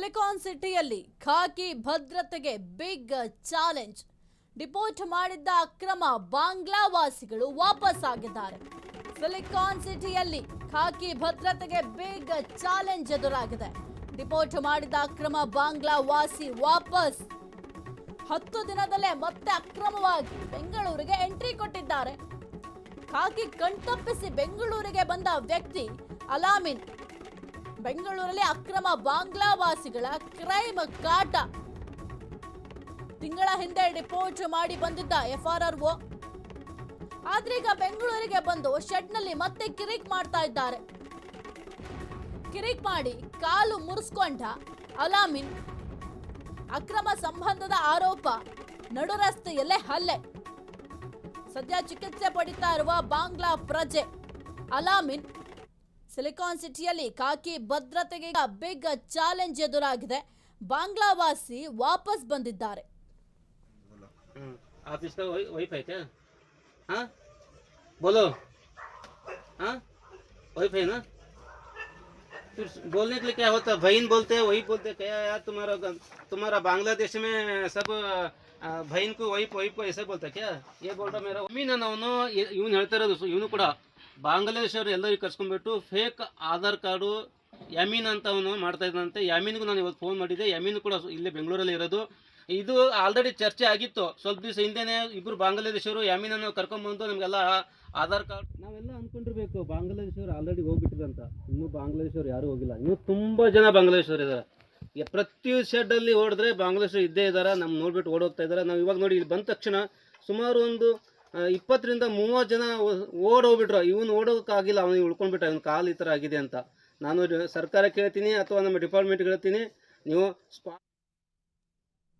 Silicon ಸಿಟಿಯಲ್ಲಿ ಖಾಕಿ ಭದ್ರತೆಗೆ big challenge. Deport ಮಾಡಿದ್ದ ಅಕ್ರಮ ಬಾಂಗ್ಲಾ ವಾಸಿಗಳು ವಾಪಸ್ ಆಗಿದ್ದಾರೆ. ಸಿಲಿಕಾನ್ ಸಿಟಿಯಲ್ಲಿ ಖಾಕಿ ಭದ್ರತೆಗೆ ಬಿಗ್ ಚಾಲೆಂಜ್ ಎದುರಾಗಿದೆ. ಡಿಪೋರ್ಟ್ ಮಾಡಿದ್ದ ಅಕ್ರಮ ಬಾಂಗ್ಲಾ ವಾಸಿ ವಾಪಸ್. 10 ದಿನದಲ್ಲೇ ಮತ್ತೆ ಅಕ್ರಮವಾಗಿ ಬೆಂಗಳೂರಿಗೆ ಎಂಟ್ರಿ ಕೊಟ್ಟಿದ್ದಾರೆ. ಖಾಕಿ ಕಣ್ತಪ್ಪಿಸಿ ಬೆಂಗಳೂರಿಗೆ ಬಂದ ವ್ಯಕ್ತಿ ಅಲಾಮಿನ್. ಬೆಂಗಳೂರಲ್ಲಿ ಅಕ್ರಮ ಬಾಂಗ್ಲಾ ವಾಸಿಗಳ ಕ್ರೈಮ್ ಕಾಟ. ತಿಂಗಳ ಹಿಂದೆ ಡಿಪೋರ್ಟ್ ಮಾಡಿ ಬಂದಿದ್ದ FRRO ಆದ್ರೀಗ ಬೆಂಗಳೂರಿಗೆ ಬಂದು ಶೆಡ್ನಲ್ಲಿ ಮತ್ತೆ ಕಿರಿಕ್ ಮಾಡ್ತಾ ಇದ್ದಾರೆ. ಕಿರಿಕ್ ಮಾಡಿ ಕಾಲು ಮುರಿಸ್ಕೊಂಡ ಅಲಾಮಿನ್. ಅಕ್ರಮ ಸಂಬಂಧದ ಆರೋಪ, ನಡು ರಸ್ತೆಯಲ್ಲೇ ಹಲ್ಲೆ. ಸದ್ಯ ಚಿಕಿತ್ಸೆ ಪಡಿತಾ ಇರುವ ಬಾಂಗ್ಲಾ ಪ್ರಜೆ ಅಲಾಮಿನ್. ಸಿಲಿಕಾನ್ ಸಿಟಿಯಲ್ಲಿ ಖಾಕಿ ಭದ್ರತೆಗೆ ಬಿಗ್ ಚಾಲೆಂಜ್ ಎದುರಾಗಿದೆ. ಬಾಂಗ್ಲಾ ವಾಸಿ ವಾಪಸ್ ಬಂದಿದ್ದಾರೆ. ऑफिस का वाईफाई क्या? हाँ बोलो. हाँ वाईफाई ना. फिर बोलने के लिए क्या होता है? बहन बोलते हैं वही बोलते क्या यार. तुम्हारा बांग्लादेश में सब बहन को वही वही को ऐसे बोलता क्या? ये बोल रहा मेरा ಮಮ್ಮಿ. ನಾನು ಇವನು ಹೇಳ್ತಾ ಇರೋದು, ಇವನು ಕೂಡ ಬಾಂಗ್ಲಾದೇಶವ್ರು ಎಲ್ಲರಿಗೂ ಕರ್ಸ್ಕೊಂಡ್ಬಿಟ್ಟು ಫೇಕ್ ಆಧಾರ್ ಕಾರ್ಡು ಯಮೀನ್ ಅಂತ ಅವನು ಮಾಡ್ತಾ ಇದ್ದಂತೆ. ಯಮೀನ್ಗೂ ನಾನು ಇವತ್ತು ಫೋನ್ ಮಾಡಿದ್ದೆ. ಯಮೀನ್ ಕೂಡ ಇಲ್ಲೇ ಬೆಂಗಳೂರಲ್ಲಿ ಇರೋದು. ಇದು ಆಲ್ರೆಡಿ ಚರ್ಚೆ ಆಗಿತ್ತು. ಸ್ವಲ್ಪ ದಿವಸ ಹಿಂದೆನೇ ಇಬ್ಬರು ಬಾಂಗ್ಲಾದೇಶವರು ಯಮೀನನ್ನು ಕರ್ಕೊಂಡ್ಬಂದು ನಮಗೆಲ್ಲ ಆಧಾರ್ ಕಾರ್ಡ್ ನಾವೆಲ್ಲ ಅಂದ್ಕೊಂಡಿರ್ಬೇಕು ಬಾಂಗ್ಲಾದೇಶವ್ರು ಆಲ್ರೆಡಿ ಹೋಗ್ಬಿಟ್ಟಿರಂತ. ಇನ್ನೂ ಬಾಂಗ್ಲಾದೇಶವ್ರು ಯಾರೂ ಹೋಗಿಲ್ಲ. ಇನ್ನೂ ತುಂಬ ಜನ ಬಾಂಗ್ಲಾದೇಶವ್ರು ಇದ್ದಾರೆ. ಪ್ರತಿ ಶೆಡ್ಡಲ್ಲಿ ಓಡಿದ್ರೆ ಬಾಂಗ್ಲಾದೇಶರು ಇದ್ದೇ ಇದ್ದಾರೆ. ನಮ್ಮ ನೋಡ್ಬಿಟ್ಟು ಓಡೋಗ್ತಾ ಇದ್ದಾರೆ. ನಾವು ಇವಾಗ ನೋಡಿ ಇಲ್ಲಿ ಬಂದ ತಕ್ಷಣ ಸುಮಾರು ಒಂದು 20 ರಿಂದ 30 ಜನ ಓಡೋಗ್ಬಿಟ್ರು. ಇವನು ಓಡೋಕ್ಕಾಗಿಲ್ಲ, ಅವನಿಗೆ ಉಳ್ಕೊಂಡ್ಬಿಟ್ಟ, ಇವನು ಕಾಲು ಈ ಥರ ಆಗಿದೆ ಅಂತ. ನಾನು ಸರ್ಕಾರಕ್ಕೆ ಹೇಳ್ತೀನಿ ಅಥವಾ ನಮ್ಮ ಡಿಪಾರ್ಟ್ಮೆಂಟ್ಗೆ ಹೇಳ್ತೀನಿ, ನೀವು